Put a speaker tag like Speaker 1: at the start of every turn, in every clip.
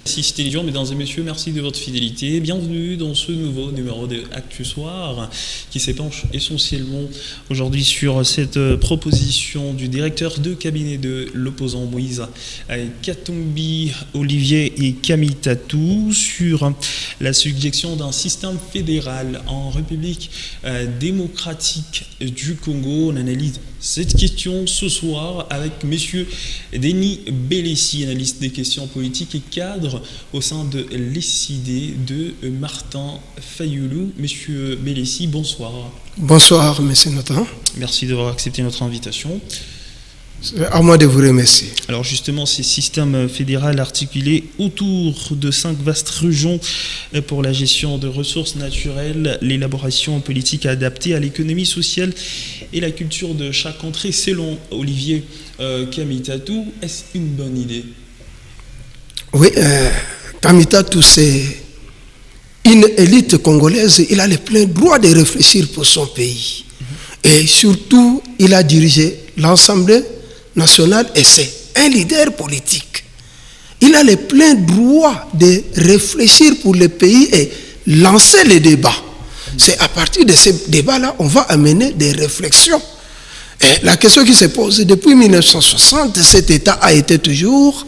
Speaker 1: Merci Télévision, mesdames et messieurs, merci de votre fidélité. Bienvenue dans ce nouveau numéro de Actu Soir qui s'épanche essentiellement aujourd'hui sur cette proposition du directeur de cabinet de l'opposant Moïse Katumbi, Olivier et Camille Tatou sur la suggestion d'un système fédéral en République démocratique du Congo. On analyse cette question ce soir avec messieurs Denis Bellessi, analyste des questions politiques et cadre au sein de l'ESID de Martin Fayoulou. Monsieur Bellessi, bonsoir.
Speaker 2: Bonsoir, monsieur Nathan.
Speaker 1: Merci d'avoir accepté notre invitation.
Speaker 2: À moi de vous remercier.
Speaker 1: Alors justement, ces systèmes fédéraux articulés autour de 5 vastes régions pour la gestion de ressources naturelles, l'élaboration politique adaptée à l'économie sociale et la culture de chaque entrée, selon Olivier Camille Tatou, est-ce une bonne idée?
Speaker 2: Oui, Camille Tatou, c'est une élite congolaise. Il a le plein droit de réfléchir pour son pays. Et surtout, il a dirigé l'Assemblée nationale et c'est un leader politique. Il a le plein droit de réfléchir pour le pays et lancer les débats. C'est à partir de ces débats-là, on va amener des réflexions. Et la question qui se pose, depuis 1960, cet État a été toujours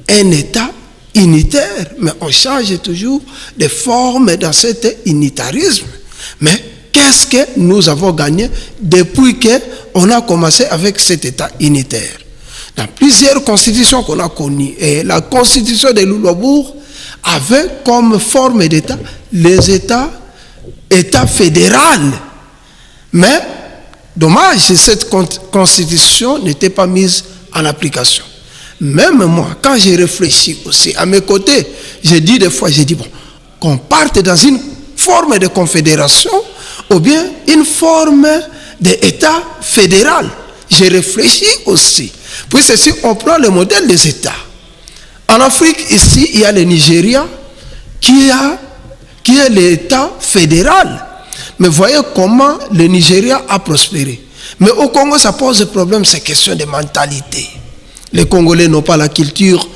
Speaker 2: un État unitaire, mais on change toujours de forme dans cet unitarisme. Mais qu'est-ce que nous avons gagné depuis qu'on a commencé avec cet État unitaire? Dans plusieurs constitutions qu'on a connues, et la constitution de Loulobourg avait comme forme d'État les États fédéraux. Mais, dommage, cette constitution n'était pas mise en application. Même moi, quand j'ai réfléchi aussi, à mes côtés, j'ai dit des fois, bon, qu'on parte dans une forme de confédération ou bien une forme d'État fédéral. J'ai réfléchi aussi. Puis si on prend le modèle des États. En Afrique, ici, il y a le Nigeria qui est l'État fédéral. Mais voyez comment le Nigeria a prospéré. Mais au Congo, ça pose problème, c'est question de mentalité. Les Congolais n'ont pas la culture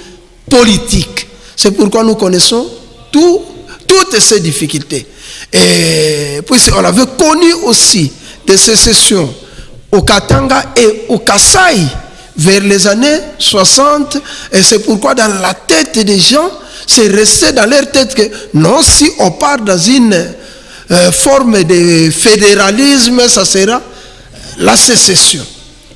Speaker 2: politique. C'est pourquoi nous connaissons toutes ces difficultés. Et puis on avait connu aussi des sécessions au Katanga et au Kasaï vers les années 60. Et c'est pourquoi dans la tête des gens, c'est resté dans leur tête que non, si on part dans une forme de fédéralisme, ça sera la sécession.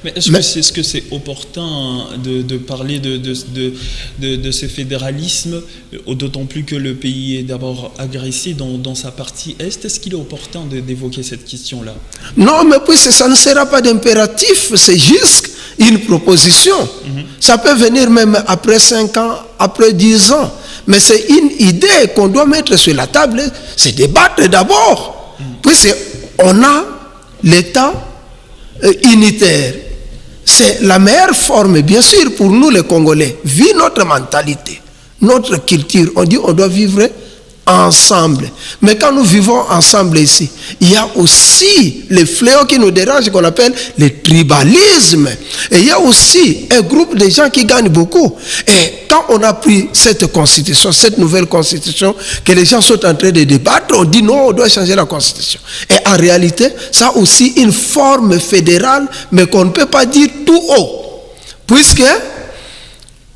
Speaker 1: Mais est-ce que c'est opportun de parler de ce fédéralisme, d'autant plus que le pays est d'abord agressé dans sa partie Est? Est-ce qu'il est opportun d'évoquer cette question-là?
Speaker 2: Non, mais puis ça ne sera pas d'impératif, c'est juste une proposition. Ça peut venir même après 5 ans, après 10 ans. Mais c'est une idée qu'on doit mettre sur la table, c'est débattre d'abord. Puis on a l'État unitaire. C'est la meilleure forme, bien sûr, pour nous les Congolais, vu notre mentalité, notre culture. On dit qu'on doit vivre ensemble. Mais quand nous vivons ensemble ici, il y a aussi les fléaux qui nous dérangent, qu'on appelle le tribalisme. Et il y a aussi un groupe de gens qui gagnent beaucoup. Et quand on a pris cette constitution, cette nouvelle constitution, que les gens sont en train de débattre, on dit non, on doit changer la constitution. Et en réalité, ça a aussi une forme fédérale, mais qu'on ne peut pas dire tout haut. Puisque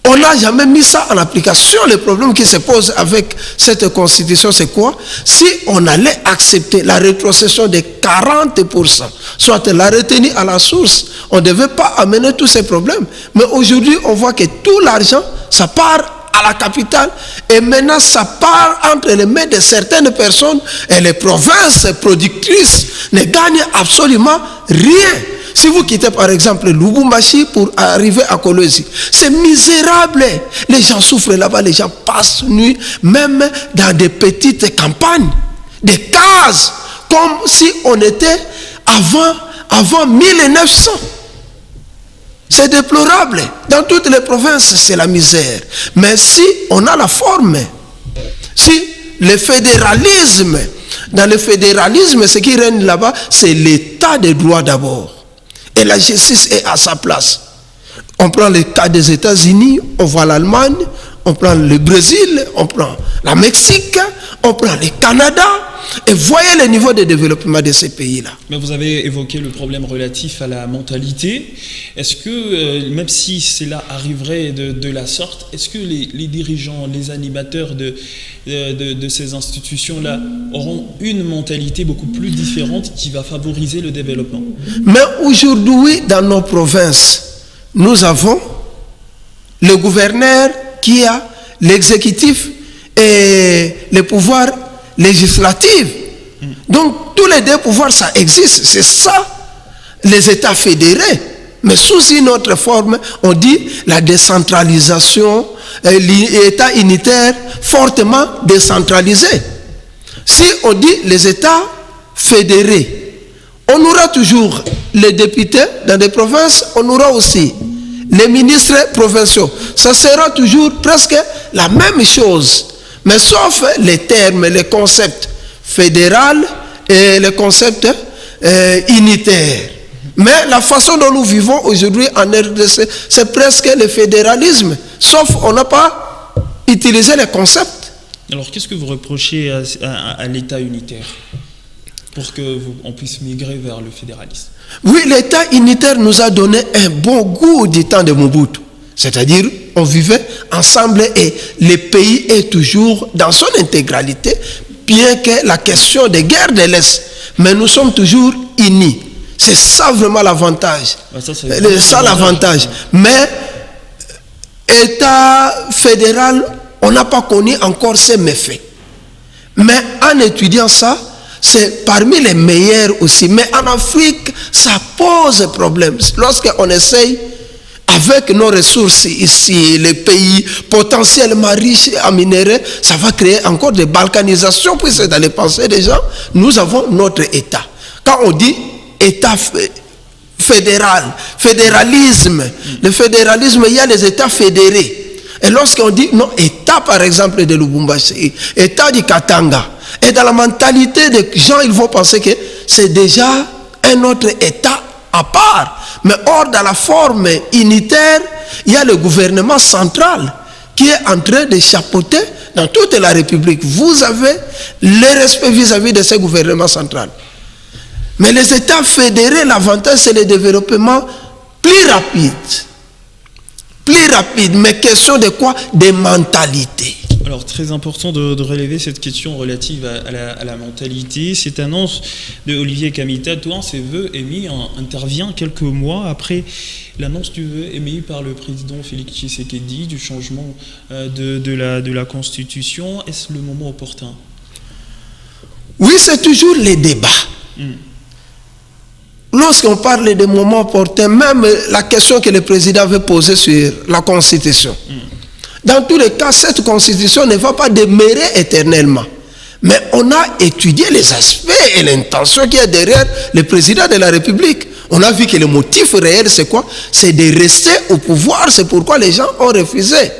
Speaker 2: on n'a jamais mis ça en application. Le problème qui se pose avec cette constitution, c'est quoi? Si on allait accepter la rétrocession de 40%, soit la retenue à la source, on ne devait pas amener tous ces problèmes. Mais aujourd'hui, on voit que tout l'argent, ça part à la capitale et maintenant ça part entre les mains de certaines personnes et les provinces productrices ne gagnent absolument rien. Si vous quittez par exemple Lubumbashi pour arriver à Kolwezi, c'est misérable. Les gens souffrent là-bas, les gens passent nuit, même dans des petites campagnes, des cases, comme si on était avant 1900. C'est déplorable. Dans toutes les provinces, c'est la misère. Mais si on a la forme, si le fédéralisme, dans le fédéralisme, ce qui règne là-bas, c'est l'état de droit d'abord. Et la justice est à sa place. On prend le cas des États-Unis, on voit l'Allemagne, on prend le Brésil, on prend la Mexique, on prend le Canada, et voyez le niveau de développement de ces pays-là.
Speaker 1: Mais vous avez évoqué le problème relatif à la mentalité. Est-ce que, même si cela arriverait de la sorte, est-ce que les dirigeants, les animateurs de ces institutions-là auront une mentalité beaucoup plus différente qui va favoriser le développement?
Speaker 2: Mais aujourd'hui, dans nos provinces, nous avons le gouverneur qui a l'exécutif et le pouvoir législatif. Donc, tous les deux pouvoirs, ça existe. C'est ça, les États fédérés. Mais sous une autre forme, on dit la décentralisation, l'État unitaire fortement décentralisé. Si on dit les États fédérés, on aura toujours les députés dans des provinces, on aura aussi les ministres provinciaux. Ça sera toujours presque la même chose. Mais sauf les termes, les concepts fédéral et les concepts unitaires. Mais la façon dont nous vivons aujourd'hui en RDC, c'est presque le fédéralisme. Sauf on n'a pas utilisé les concepts.
Speaker 1: Alors qu'est-ce que vous reprochez à l'État unitaire pour qu'on puisse migrer vers le fédéralisme?
Speaker 2: Oui, l'État unitaire nous a donné un bon goût du temps de Mobutu. C'est-à-dire, on vivait ensemble et le pays est toujours dans son intégralité, bien que la question des guerres de l'Est, mais nous sommes toujours unis. C'est ça vraiment l'avantage. C'est ça l'avantage. Mais État fédéral, on n'a pas connu encore ces méfaits. Mais en étudiant ça, c'est parmi les meilleurs aussi. Mais en Afrique, ça pose problème. Lorsqu'on essaye, avec nos ressources ici, les pays potentiellement riches en minerais, ça va créer encore des balkanisations, puisque dans les pensées des gens, nous avons notre État. Quand on dit État fédéral, fédéralisme, le fédéralisme, il y a les États fédérés. Et lorsqu'on dit, non, État par exemple de Lubumbashi, État du Katanga, et dans la mentalité des gens, ils vont penser que c'est déjà un autre État à part. Mais or, dans la forme unitaire, il y a le gouvernement central qui est en train de chapeauter dans toute la République. Vous avez le respect vis-à-vis de ce gouvernement central. Mais les États fédérés, l'avantage, c'est le développement plus rapide. Plus rapide, mais question de quoi? Des mentalités.
Speaker 1: Alors, très important de relever cette question relative à la mentalité. Cette annonce de Olivier Kamitatu, ses vœux émis, intervient quelques mois après l'annonce du vœu émis par le président Félix Tshisekedi du changement de la Constitution. Est-ce le moment opportun?
Speaker 2: Oui, c'est toujours les débats. Lorsqu'on parle de moments opportuns, même la question que le président veut poser sur la Constitution. Dans tous les cas, cette Constitution ne va pas demeurer éternellement. Mais on a étudié les aspects et l'intention qui est derrière le président de la République. On a vu que le motif réel, c'est quoi? C'est de rester au pouvoir. C'est pourquoi les gens ont refusé.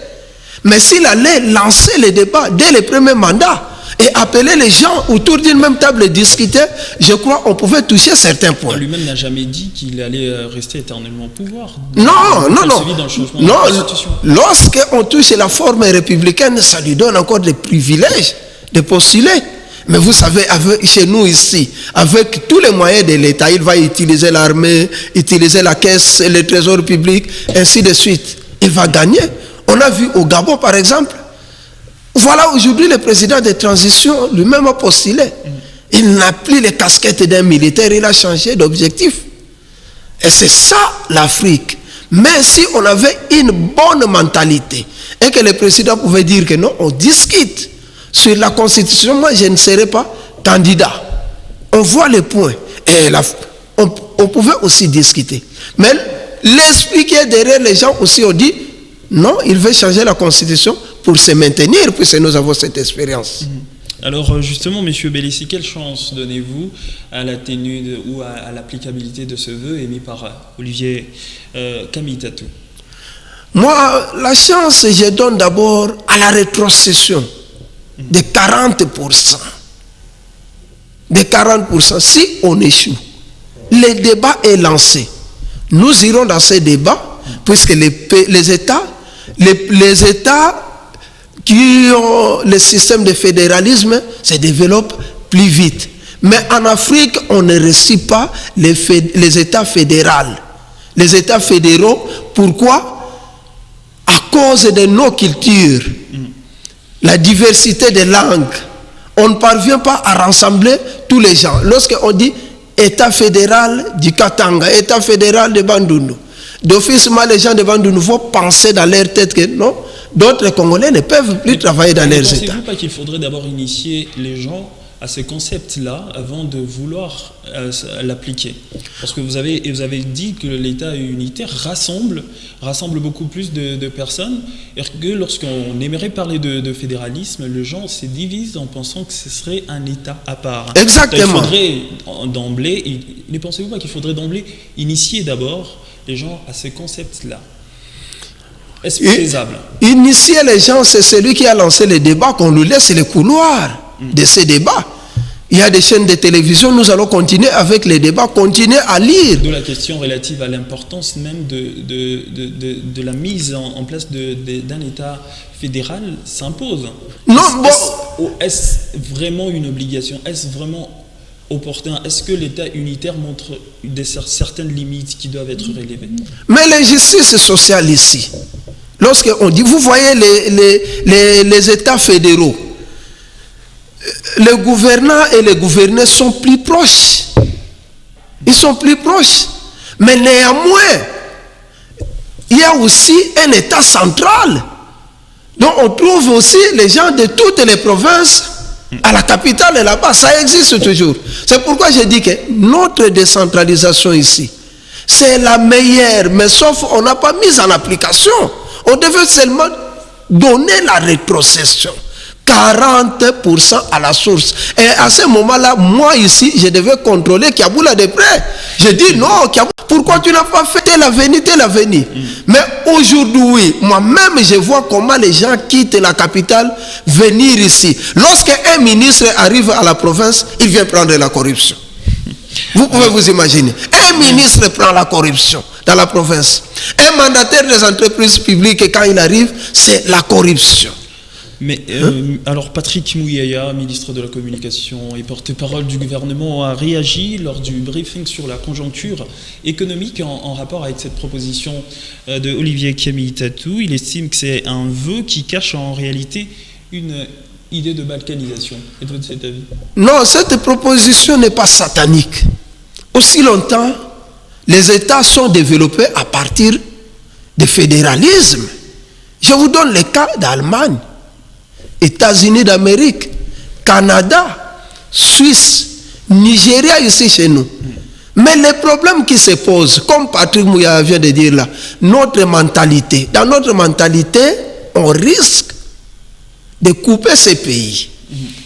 Speaker 2: Mais s'il allait lancer le débat dès le premier mandat et appeler les gens autour d'une même table et discuter, je crois qu'on pouvait toucher certains points.
Speaker 1: Lui-même n'a jamais dit qu'il allait rester éternellement au pouvoir.
Speaker 2: Non. Lorsqu'on touche la forme républicaine, ça lui donne encore des privilèges de postuler. Mais vous savez, chez nous ici, avec tous les moyens de l'État, il va utiliser l'armée, utiliser la caisse, le trésor public, ainsi de suite. Il va gagner. On a vu au Gabon, par exemple. Voilà, aujourd'hui, le président de transition lui-même a postulé. Il n'a plus les casquettes d'un militaire, il a changé d'objectif. Et c'est ça l'Afrique. Mais si on avait une bonne mentalité et que le président pouvait dire que non, on discute sur la Constitution, moi je ne serais pas candidat. On voit les points. Et on pouvait aussi discuter. Mais l'esprit qui est derrière les gens aussi, on dit non, il veut changer la Constitution pour se maintenir, puisque nous avons cette expérience.
Speaker 1: Alors justement, M. Bellissi, quelle chance donnez-vous à la tenue ou à l'applicabilité de ce vœu émis par Olivier Kamitatu?
Speaker 2: Moi, la chance, je donne d'abord à la rétrocession de 40%. De 40%. Si on échoue, le débat est lancé. Nous irons dans ces débats, puisque les États qui ont le système de fédéralisme se développent plus vite. Mais en Afrique, on ne réussit pas les États fédéraux. Les États fédéraux, pourquoi? À cause de nos cultures, la diversité des langues. On ne parvient pas à rassembler tous les gens. Lorsqu'on dit État fédéral du Katanga, État fédéral de Bandundu, d'office, les gens de Bandundu vont penser dans leur tête que non, d'autres Congolais ne peuvent plus travailler dans leurs États.
Speaker 1: Pensez-vous pas qu'il faudrait d'abord initier les gens à ce concept-là avant de vouloir l'appliquer? Parce que vous avez dit que l'État unitaire rassemble beaucoup plus de personnes, et que lorsqu'on aimerait parler de fédéralisme, les gens se divisent en pensant que ce serait un État à part.
Speaker 2: Exactement.
Speaker 1: Il faudrait d'emblée, ne pensez-vous pas qu'il faudrait d'emblée initier d'abord les gens à ce concept-là? Est-ce faisable?
Speaker 2: Initier les gens, c'est celui qui a lancé le débat, qu'on lui laisse les couloirs de ces débats. Il y a des chaînes de télévision, nous allons continuer avec les débats, continuer à lire.
Speaker 1: De la question relative à l'importance même de la mise en place d'un État fédéral s'impose.
Speaker 2: Non,
Speaker 1: est-ce vraiment une obligation? Est-ce vraiment opportun? Est-ce que l'État unitaire montre certaines limites qui doivent être relevées?
Speaker 2: Mais l'injustice sociale ici, lorsqu'on dit, vous voyez les États fédéraux, les gouvernants et les gouvernés sont plus proches. Ils sont plus proches. Mais néanmoins, il y a aussi un État central. Donc on trouve aussi les gens de toutes les provinces à la capitale et là-bas. Ça existe toujours. C'est pourquoi je dis que notre décentralisation ici, c'est la meilleure. Mais sauf on n'a pas mis en application. On devait seulement donner la rétrocession. 40% à la source. Et à ce moment-là, moi ici, je devais contrôler Kiaboula de près. Je dis non, Kiaboula, pourquoi tu n'as pas fait tel avenir? Mais aujourd'hui, moi-même, je vois comment les gens quittent la capitale, venir ici. Lorsqu'un ministre arrive à la province, il vient prendre la corruption. Vous pouvez vous imaginer. Un ministre prend la corruption dans la province. Un mandataire des entreprises publiques, quand il arrive, c'est la corruption.
Speaker 1: Mais alors Patrick Mouyaya, ministre de la Communication et porte-parole du gouvernement, a réagi lors du briefing sur la conjoncture économique en rapport avec cette proposition de Olivier Kami-Tatou. Il estime que c'est un vœu qui cache en réalité une idée de balkanisation. Êtes-vous de cet avis?
Speaker 2: Non, cette proposition n'est pas satanique. Aussi longtemps, les États sont développés à partir du fédéralisme. Je vous donne le cas d'Allemagne, États-Unis d'Amérique, Canada, Suisse, Nigeria ici chez nous. Mais les problèmes qui se posent, comme Patrick Mouyaya vient de dire là, notre mentalité. Dans notre mentalité, on risque de couper ces pays.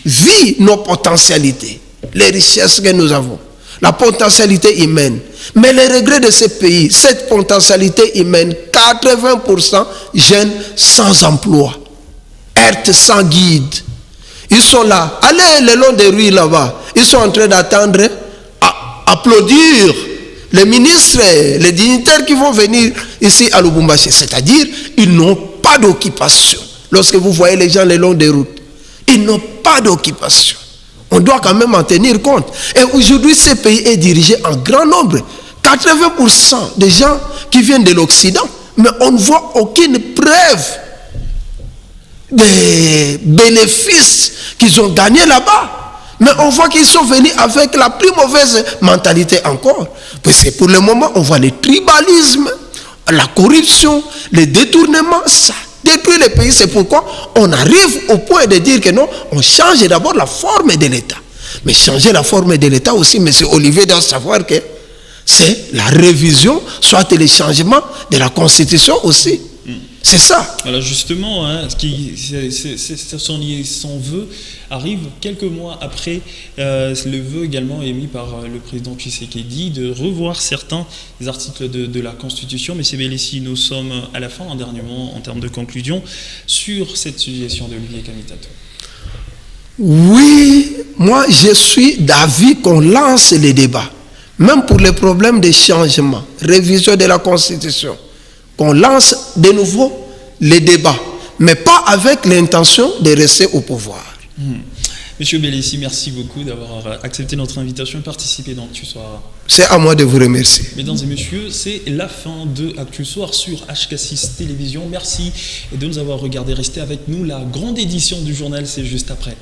Speaker 2: Vu nos potentialités, les richesses que nous avons, la potentialité humaine. Mais les regrets de ces pays, cette potentialité humaine, 80% jeunes sans emploi. Hertes sans guide. Ils sont là. Allez le long des rues là-bas. Ils sont en train d'attendre, applaudir les ministres, les dignitaires qui vont venir ici à Lubumbashi. C'est-à-dire, ils n'ont pas d'occupation. Lorsque vous voyez les gens le long des routes, ils n'ont pas d'occupation. On doit quand même en tenir compte. Et aujourd'hui, ce pays est dirigé en grand nombre. 80% des gens qui viennent de l'Occident, mais on ne voit aucune preuve des bénéfices qu'ils ont gagnés là-bas. Mais on voit qu'ils sont venus avec la plus mauvaise mentalité encore. Parce que pour le moment, on voit le tribalisme, la corruption, les détournements, ça détruit le pays. C'est pourquoi on arrive au point de dire que non, on change d'abord la forme de l'État. Mais changer la forme de l'État aussi, M. Olivier doit savoir que c'est la révision, soit le changement de la Constitution aussi. C'est ça.
Speaker 1: Alors justement, hein, son vœu arrive quelques mois après le vœu également émis par le président Tshisekedi de revoir certains articles de la Constitution. Mais c'est bel ici, nous sommes à la fin, un dernier mot en termes de conclusion, sur cette suggestion d'Olivier Kami-Tatou.
Speaker 2: Oui, moi je suis d'avis qu'on lance les débats, même pour les problèmes de changement, révision de la Constitution, qu'on lance de nouveau les débats. mais pas avec l'intention de rester au pouvoir.
Speaker 1: Monsieur Belessi, merci beaucoup d'avoir accepté notre invitation et participé dans Actu Soir.
Speaker 2: C'est à moi de vous remercier.
Speaker 1: Mesdames et messieurs, c'est la fin de Actu Soir sur HK6 Télévision. Merci de nous avoir regardés. Restez avec nous. La grande édition du journal, c'est juste après.